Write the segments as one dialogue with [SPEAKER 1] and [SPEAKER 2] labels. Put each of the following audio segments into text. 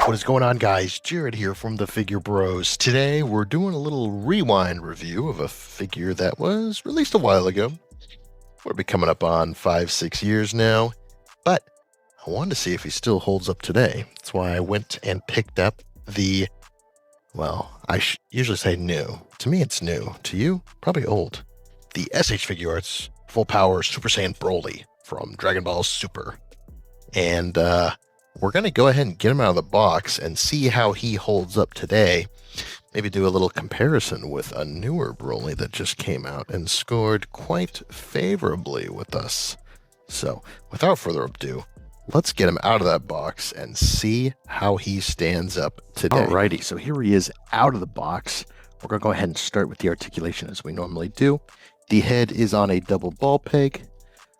[SPEAKER 1] What is going on, guys? Jared here from the Figure Bros. Today we're doing a little rewind review of a figure that was released a while ago. We'll be coming up on 5-6 years now, but I wanted to see if he still holds up today. That's why I went and picked up the, well, I usually say new. To me, it's new. To you, probably old. The SH Figuarts Full Power Super Saiyan Broly from Dragon Ball Super. And we're going to go ahead and get him out of the box and see how he holds up today. Maybe do a little comparison with a newer Broly that just came out and scored quite favorably with us. So, without further ado, let's get him out of that box and see how he stands up today. Alrighty, so here he is out of the box. We're going to go ahead and start with the articulation as we normally do. The head is on a double ball peg,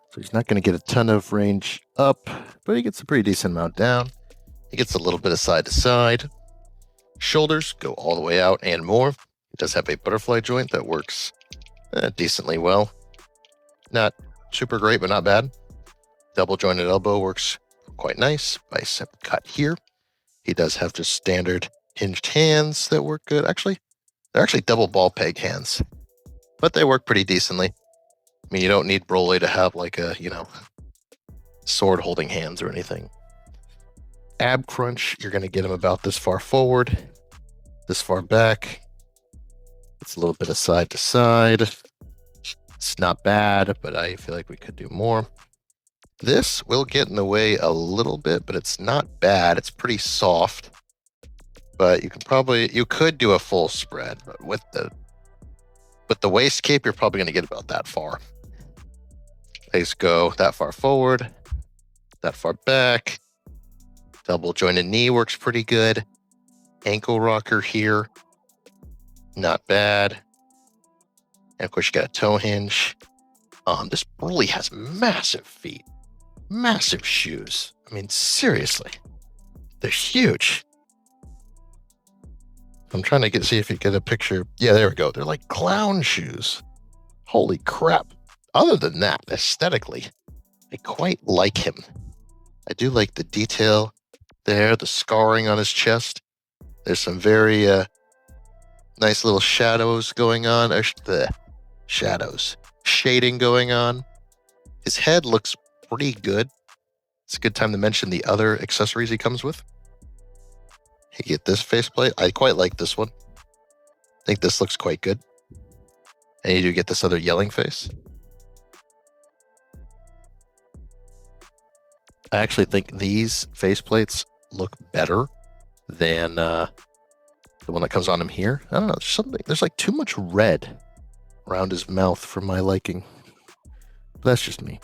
[SPEAKER 1] so he's not going to get a ton of range up, but he gets a pretty decent amount down. He gets a little bit of side to side. Shoulders go all the way out and more. He does have a butterfly joint that works decently well. Not super great, but not bad. Double jointed elbow works quite nice. Bicep cut here. He does have just standard hinged hands that work good. Actually, they're actually double ball peg hands, but they work pretty decently. I mean, you don't need Broly to have like a, sword holding hands or anything. Ab crunch, you're going to get him about this far forward, this far back. It's a little bit of side to side. It's not bad, but I feel like we could do more. This will get in the way a little bit, but it's not bad. It's pretty soft, but you could do a full spread, but with the waist cape, you're probably going to get about that far. Legs go that far forward, that far back. Double jointed knee works pretty good. Ankle rocker here, not bad. And of course, you got a toe hinge. This Broly has massive feet, massive shoes. I mean, seriously, they're huge. I'm trying to see if you get a picture. Yeah, there we go. They're like clown shoes. Holy crap. Other than that, aesthetically, I quite like him. I do like the detail there, the scarring on his chest. There's some very nice little shadows going on. The shadows. Shading going on. His head looks pretty good. It's a good time to mention the other accessories he comes with. You get this faceplate. I quite like this one. I think this looks quite good. And you do get this other yelling face. I actually think these faceplates look better than the one that comes on him here. I don't know. There's like too much red around his mouth for my liking. But that's just me.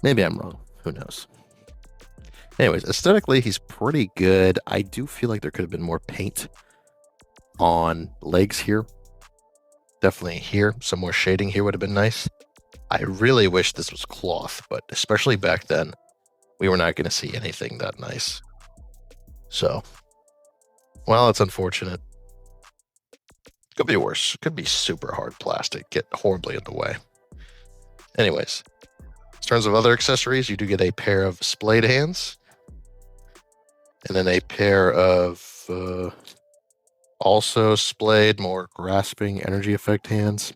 [SPEAKER 1] Maybe I'm wrong. Who knows? Anyways, aesthetically, he's pretty good. I do feel like there could have been more paint on legs here. Definitely here. Some more shading here would have been nice. I really wish this was cloth, but especially back then, we were not going to see anything that nice. So, well, it's unfortunate. Could be worse. Could be super hard plastic. Get horribly in the way. Anyways, in terms of other accessories, you do get a pair of splayed hands. And then a pair of also splayed, more grasping energy effect hands.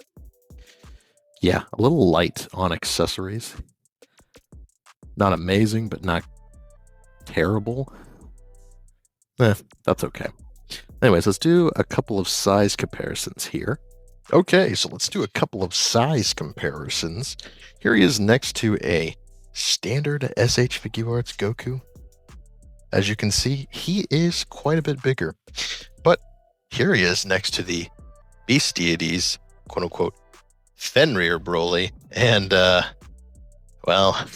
[SPEAKER 1] Yeah, a little light on accessories. Not amazing, but not terrible. That's okay. Anyways, let's do a couple of size comparisons here. Okay, so let's do a couple of size comparisons. Here he is next to a standard SH Figuarts Goku. As you can see, he is quite a bit bigger. But here he is next to the Beast Deities, quote-unquote, Fenrir Broly. And, well,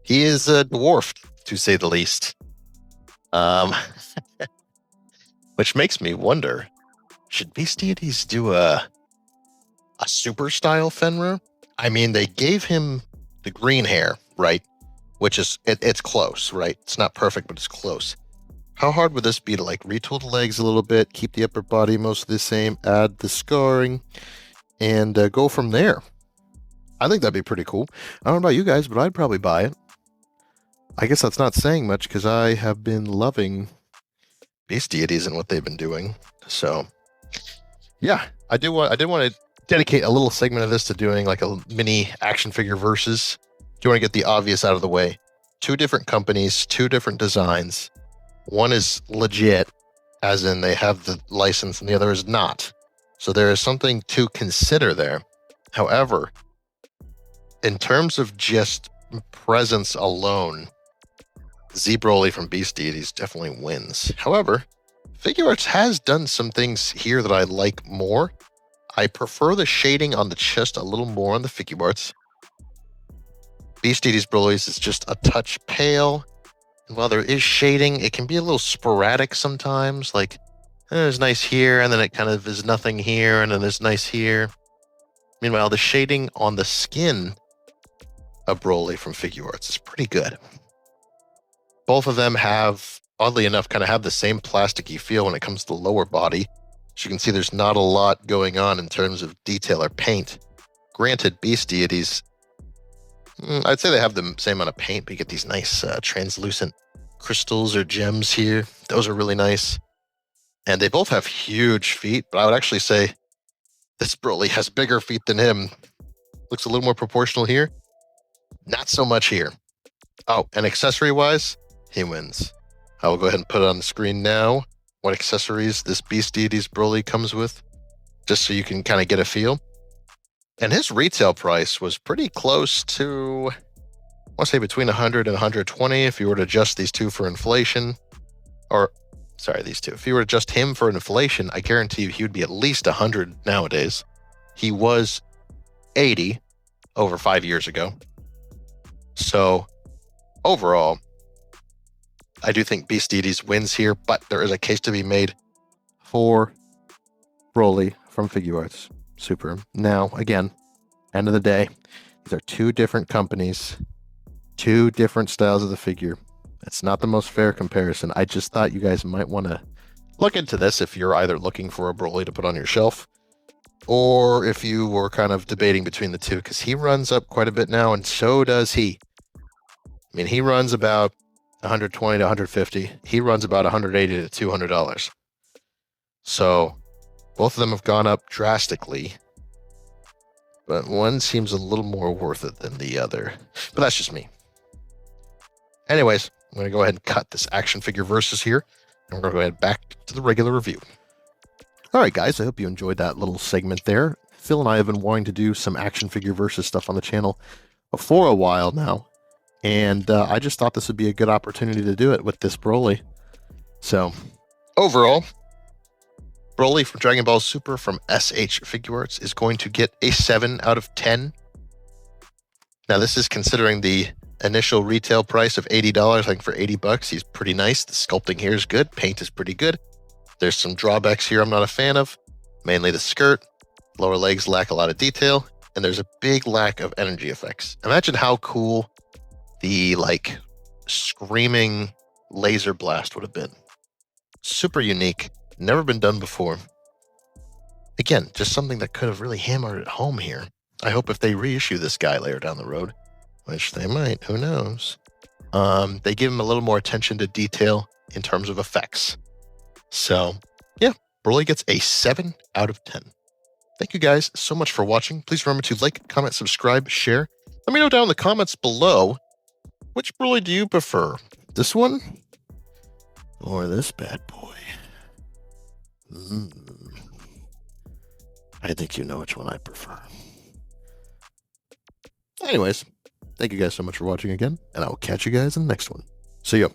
[SPEAKER 1] he is dwarfed, to say the least. Which makes me wonder, should Beast Deities do a super style Fenrir? I mean, they gave him the green hair, right? Which is, it's close, right? It's not perfect, but it's close. How hard would this be to like retool the legs a little bit, keep the upper body mostly the same, add the scarring, and go from there? I think that'd be pretty cool. I don't know about you guys, but I'd probably buy it. I guess that's not saying much because I have been loving Beast Deities and what they've been doing. So yeah, I did want to dedicate a little segment of this to doing like a mini action figure versus. Do you want to get the obvious out of the way? Two different companies, two different designs. One is legit, as in they have the license, and the other is not. So there is something to consider there. However, in terms of just presence alone, Z Broly from Beast Deities definitely wins. However, Figuarts has done some things here that I like more. I prefer the shading on the chest a little more on the Figuarts. Beast Deities Broly's is just a touch pale. And while there is shading, it can be a little sporadic sometimes. Like, there's nice here, and then it kind of is nothing here, and then there's nice here. Meanwhile, the shading on the skin of Broly from Figuarts is pretty good. Both of them have, oddly enough, kind of have the same plasticky feel when it comes to the lower body. As you can see, there's not a lot going on in terms of detail or paint. Granted, Beast Deities, I'd say they have the same amount of paint, but you get these nice translucent crystals or gems here. Those are really nice. And they both have huge feet, but I would actually say this Broly has bigger feet than him. Looks a little more proportional here. Not so much here. Oh, and accessory-wise, he wins. I will go ahead and put it on the screen now what accessories this Beast Deities Broly comes with, just so you can kind of get a feel. And his retail price was pretty close to, I want to say between 100 and 120 if you were to adjust these two for inflation. Or, sorry, these two. If you were to adjust him for inflation, I guarantee you he would be at least 100 nowadays. He was 80 over 5 years ago. So, overall, I do think Beast Deities wins here, but there is a case to be made for Broly from Figuarts Super. Now, again, end of the day, these are two different companies, two different styles of the figure. It's not the most fair comparison. I just thought you guys might want to look into this if you're either looking for a Broly to put on your shelf, or if you were kind of debating between the two, because he runs up quite a bit now, and so does he. I mean, he runs about 120 to 150. He runs about 180 to $200. So both of them have gone up drastically, but one seems a little more worth it than the other. But that's just me. Anyways, I'm going to go ahead and cut this action figure versus here, and we're going to go ahead back to the regular review. All right, guys, I hope you enjoyed that little segment there. Phil and I have been wanting to do some action figure versus stuff on the channel for a while now. And I just thought this would be a good opportunity to do it with this Broly. So, overall, Broly from Dragon Ball Super from SH Figuarts is going to get a 7 out of 10. Now, this is considering the initial retail price of $80. I think for $80, he's pretty nice. The sculpting here is good. Paint is pretty good. There's some drawbacks here I'm not a fan of. Mainly the skirt. Lower legs lack a lot of detail. And there's a big lack of energy effects. Imagine how cool the screaming laser blast would have been. Super unique, never been done before. Again, just something that could have really hammered it home here. I hope if they reissue this guy later down the road, which they might, who knows, they give him a little more attention to detail in terms of effects. So yeah, Broly gets a 7 out of 10. Thank you guys so much for watching. Please remember to like, comment, subscribe, share. Let me know down in the comments below, which Broly do you prefer? This one? Or this bad boy? I think you know which one I prefer. Anyways, thank you guys so much for watching again, and I will catch you guys in the next one. See ya.